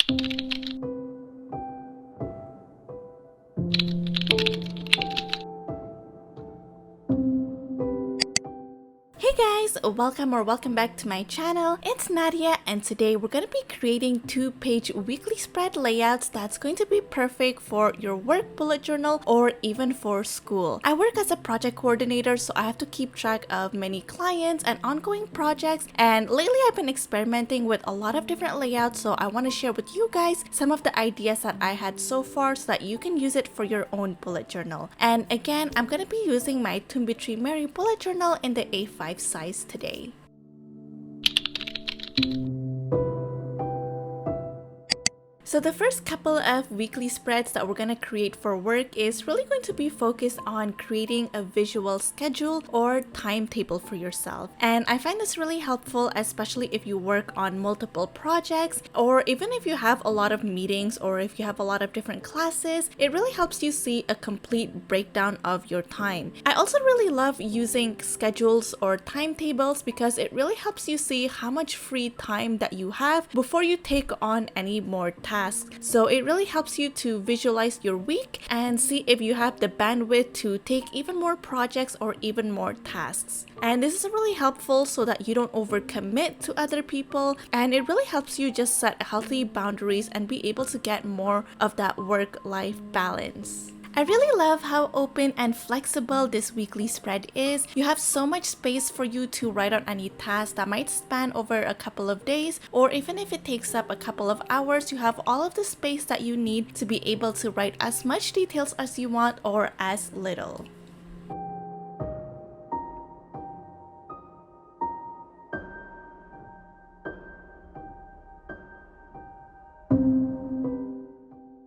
Hey guys, welcome back to my channel. It's Nadia, and today we're going to be creating 2-page weekly spread layouts that's going to be perfect for your work bullet journal or even for school. I work as a project coordinator, so I have to keep track of many clients and ongoing projects, and lately I've been experimenting with a lot of different layouts, so I want to share with you guys some of the ideas that I had so far so that you can use it for your own bullet journal. And again, I'm going to be using my Tumbitree Mary bullet journal in the A5 size today. So the first couple of weekly spreads that we're going to create for work is really going to be focused on creating a visual schedule or timetable for yourself. And I find this really helpful, especially if you work on multiple projects, or even if you have a lot of meetings, or if you have a lot of different classes. It really helps you see a complete breakdown of your time. I also really love using schedules or timetables because it really helps you see how much free time that you have before you take on any more tasks. So it really helps you to visualize your week and see if you have the bandwidth to take even more projects or even more tasks. And this is really helpful so that you don't overcommit to other people, and it really helps you just set healthy boundaries and be able to get more of that work-life balance. I really love how open and flexible this weekly spread is. You have so much space for you to write on any task that might span over a couple of days, or even if it takes up a couple of hours, you have all of the space that you need to be able to write as much details as you want or as little.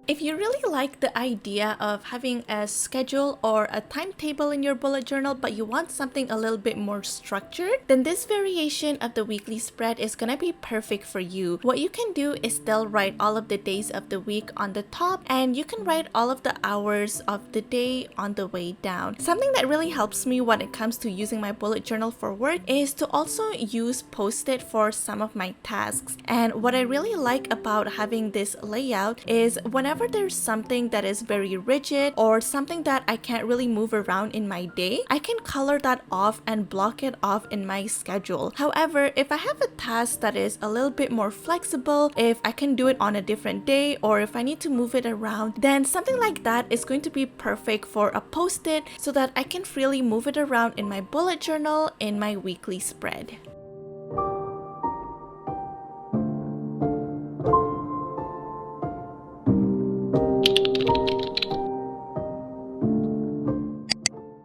If you really like the idea of having a schedule or a timetable in your bullet journal, but you want something a little bit more structured, then this variation of the weekly spread is gonna be perfect for you. What you can do is still write all of the days of the week on the top, and you can write all of the hours of the day on the way down. Something that really helps me when it comes to using my bullet journal for work is to also use Post-it for some of my tasks. And what I really like about having this layout is whenever there's something that is very rigid or something that I can't really move around in my day, I can color that off and block it off in my schedule. However, if I have a task that is a little bit more flexible, if I can do it on a different day, or if I need to move it around, then something like that is going to be perfect for a Post-it so that I can freely move it around in my bullet journal in my weekly spread.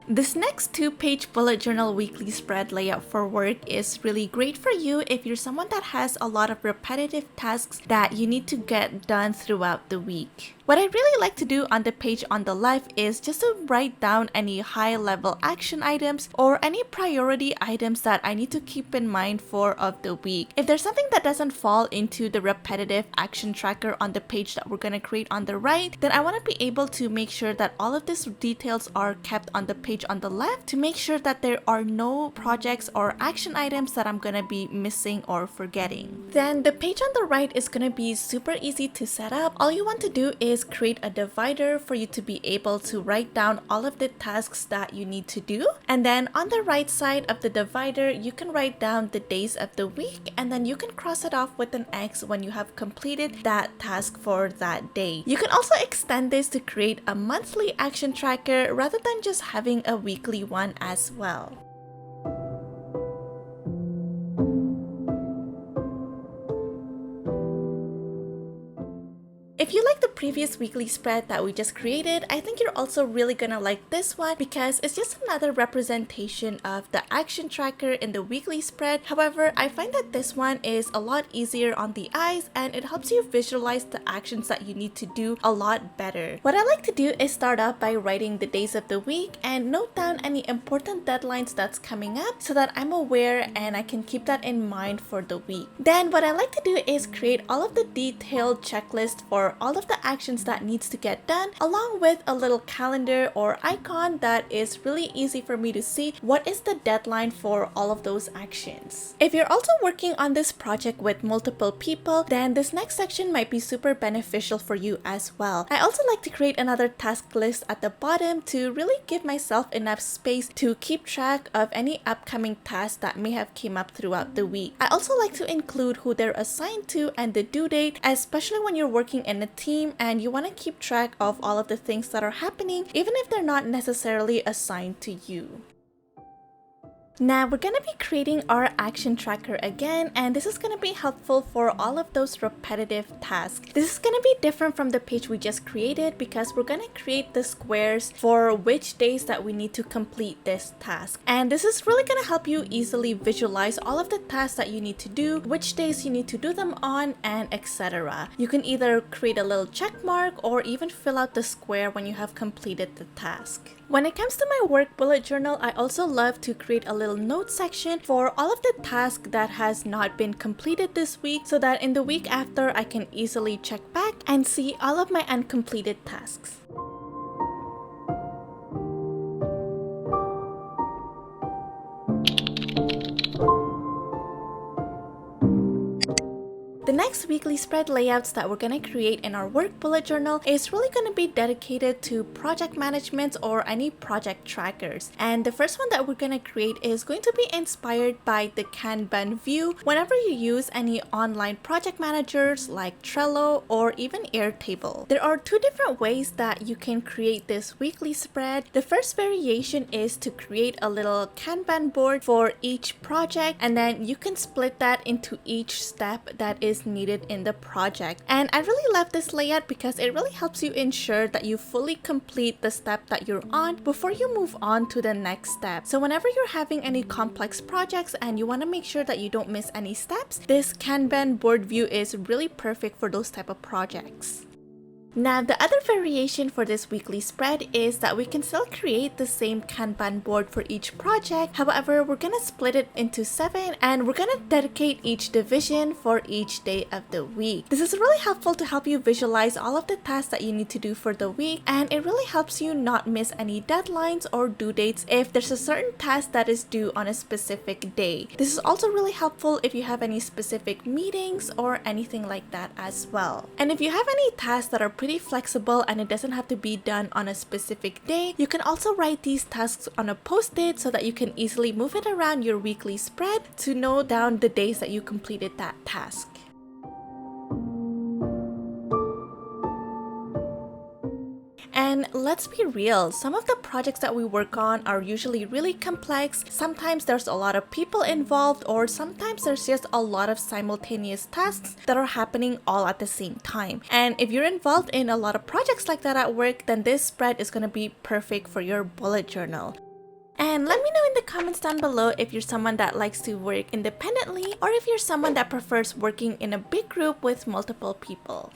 This next 2-page bullet journal weekly spread layout for work is really great for you if you're someone that has a lot of repetitive tasks that you need to get done throughout the week. What I really like to do on the page on the left is just to write down any high-level action items or any priority items that I need to keep in mind for of the week. If there's something that doesn't fall into the repetitive action tracker on the page that we're going to create on the right, then I want to be able to make sure that all of these details are kept on the page on the left to make sure that there are no projects or action items that I'm going to be missing or forgetting. Then the page on the right is going to be super easy to set up. All you want to do is create a divider for you to be able to write down all of the tasks that you need to do. And then on the right side of the divider, you can write down the days of the week, and then you can cross it off with an X when you have completed that task for that day. You can also extend this to create a monthly action tracker rather than just having a weekly one as well. If you like the previous weekly spread that we just created, I think you're also really gonna like this one because it's just another representation of the action tracker in the weekly spread. However, I find that this one is a lot easier on the eyes and it helps you visualize the actions that you need to do a lot better. What I like to do is start out by writing the days of the week and note down any important deadlines that's coming up so that I'm aware and I can keep that in mind for the week. Then what I like to do is create all of the detailed checklists for for all of the actions that needs to get done, along with a little calendar or icon that is really easy for me to see what is the deadline for all of those actions. If you're also working on this project with multiple people, then this next section might be super beneficial for you as well. I also like to create another task list at the bottom to really give myself enough space to keep track of any upcoming tasks that may have came up throughout the week. I also like to include who they're assigned to and the due date, especially when you're working in a team and you want to keep track of all of the things that are happening, even if they're not necessarily assigned to you. Now we're going to be creating our action tracker again, and this is going to be helpful for all of those repetitive tasks. This is going to be different from the page we just created because we're going to create the squares for which days that we need to complete this task. And this is really going to help you easily visualize all of the tasks that you need to do, which days you need to do them on, and etc. You can either create a little check mark or even fill out the square when you have completed the task. When it comes to my work bullet journal, I also love to create a little note section for all of the tasks that has not been completed this week so that in the week after I can easily check back and see all of my uncompleted tasks. The next weekly spread layouts that we're going to create in our work bullet journal is really going to be dedicated to project management or any project trackers. And the first one that we're going to create is going to be inspired by the Kanban view whenever you use any online project managers like Trello or even Airtable. There are two different ways that you can create this weekly spread. The first variation is to create a little Kanban board for each project, and then you can split that into each step that is needed in the project. And I really love this layout because it really helps you ensure that you fully complete the step that you're on before you move on to the next step. So whenever you're having any complex projects and you want to make sure that you don't miss any steps, this Kanban board view is really perfect for those type of projects. Now, the other variation for this weekly spread is that we can still create the same Kanban board for each project. However, we're going to split it into 7 and we're going to dedicate each division for each day of the week. This is really helpful to help you visualize all of the tasks that you need to do for the week, and it really helps you not miss any deadlines or due dates if there's a certain task that is due on a specific day. This is also really helpful if you have any specific meetings or anything like that as well. And if you have any tasks that are pretty flexible and it doesn't have to be done on a specific day, you can also write these tasks on a post-it so that you can easily move it around your weekly spread to note down the days that you completed that task. And let's be real, some of the projects that we work on are usually really complex. Sometimes there's a lot of people involved, or sometimes there's just a lot of simultaneous tasks that are happening all at the same time. And if you're involved in a lot of projects like that at work, then this spread is going to be perfect for your bullet journal. And let me know in the comments down below if you're someone that likes to work independently or if you're someone that prefers working in a big group with multiple people.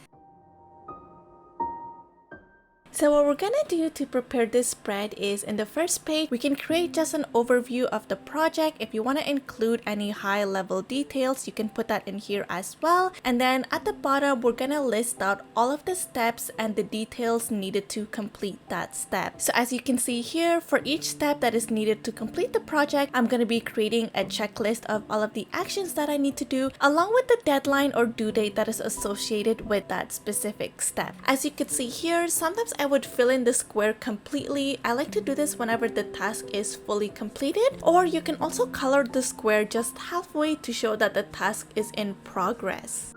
So what we're gonna do to prepare this spread is in the first page, we can create just an overview of the project. If you want to include any high level details, you can put that in here as well. And then at the bottom, we're gonna list out all of the steps and the details needed to complete that step. So as you can see here, for each step that is needed to complete the project, I'm gonna be creating a checklist of all of the actions that I need to do, along with the deadline or due date that is associated with that specific step. As you can see here, sometimes I would fill in the square completely. I like to do this whenever the task is fully completed, or you can also color the square just halfway to show that the task is in progress.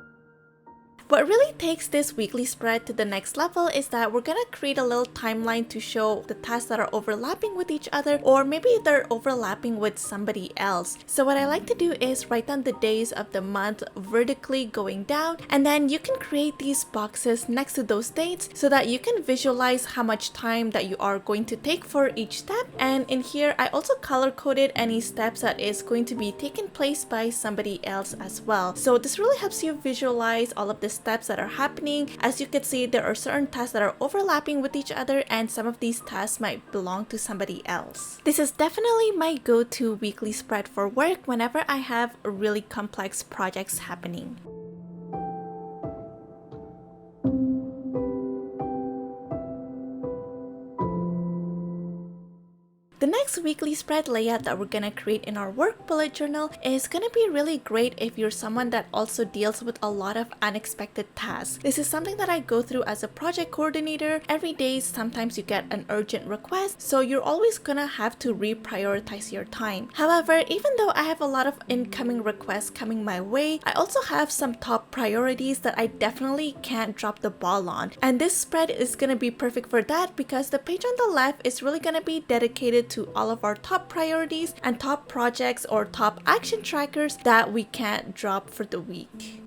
What really takes this weekly spread to the next level is that we're gonna create a little timeline to show the tasks that are overlapping with each other, or maybe they're overlapping with somebody else. So what I like to do is write down the days of the month vertically going down, and then you can create these boxes next to those dates so that you can visualize how much time that you are going to take for each step. And in here, I also color coded any steps that is going to be taken place by somebody else as well. So this really helps you visualize all of the steps that are happening. As you can see, there are certain tasks that are overlapping with each other, and some of these tasks might belong to somebody else. This is definitely my go-to weekly spread for work whenever I have really complex projects happening. next weekly spread layout that we're gonna create in our work bullet journal is gonna be really great if you're someone that also deals with a lot of unexpected tasks. This is something that I go through as a project coordinator. Every day, sometimes you get an urgent request, so you're always gonna have to reprioritize your time. However, even though I have a lot of incoming requests coming my way, I also have some top priorities that I definitely can't drop the ball on. And this spread is gonna be perfect for that because the page on the left is really gonna be dedicated to all of our top priorities and top projects or top action trackers that we can't drop for the week.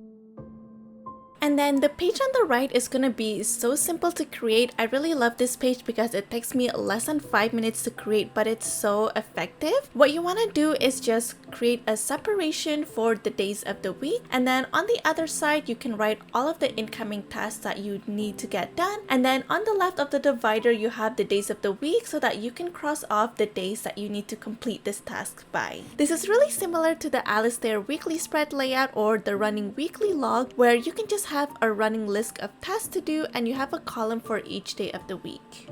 And then the page on the right is gonna be so simple to create. I really love this page because it takes me less than 5 minutes to create, but it's so effective. What you wanna do is just create a separation for the days of the week, and then on the other side you can write all of the incoming tasks that you need to get done, and then on the left of the divider you have the days of the week so that you can cross off the days that you need to complete this task by. This is really similar to the Alistair weekly spread layout or the running weekly log, where you can just have a running list of tasks to do and you have a column for each day of the week.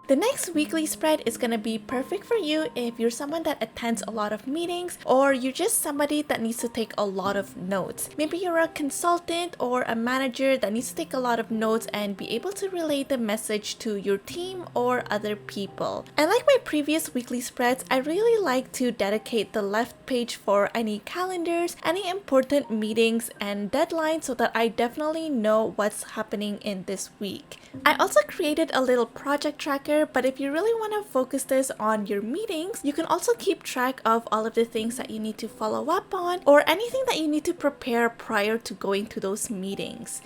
The next weekly spread is going to be perfect for you if you're someone that attends a lot of meetings, or you're just somebody that needs to take a lot of notes. Maybe you're a consultant or a manager that needs to take a lot of notes and be able to relay the message to your team or other people. And like my previous weekly spreads, I really like to dedicate the left page for any calendars, any important meetings and deadlines so that I definitely know what's happening in this week. I also created a little project tracker, but if you really want to focus this on your meetings, you can also keep track of all of the things that you need to follow up on or anything that you need to prepare prior to going to those meetings.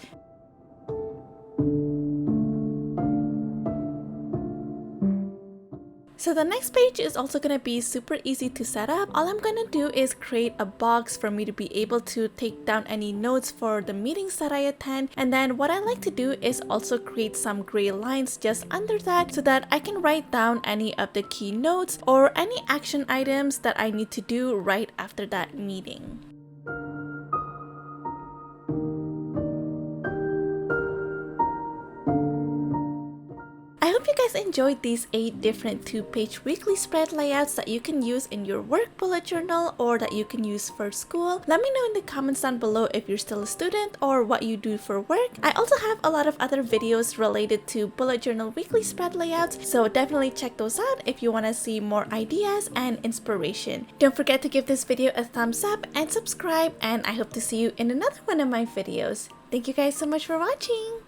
So the next page is also going to be super easy to set up. All I'm going to do is create a box for me to be able to take down any notes for the meetings that I attend. And then what I like to do is also create some gray lines just under that so that I can write down any of the key notes or any action items that I need to do right after that meeting. I hope you guys enjoyed these 8 different 2-page weekly spread layouts that you can use in your work bullet journal or that you can use for school. Let me know in the comments down below if you're still a student or what you do for work. I also have a lot of other videos related to bullet journal weekly spread layouts, so definitely check those out if you want to see more ideas and inspiration. Don't forget to give this video a thumbs up and subscribe, and I hope to see you in another one of my videos. Thank you guys so much for watching!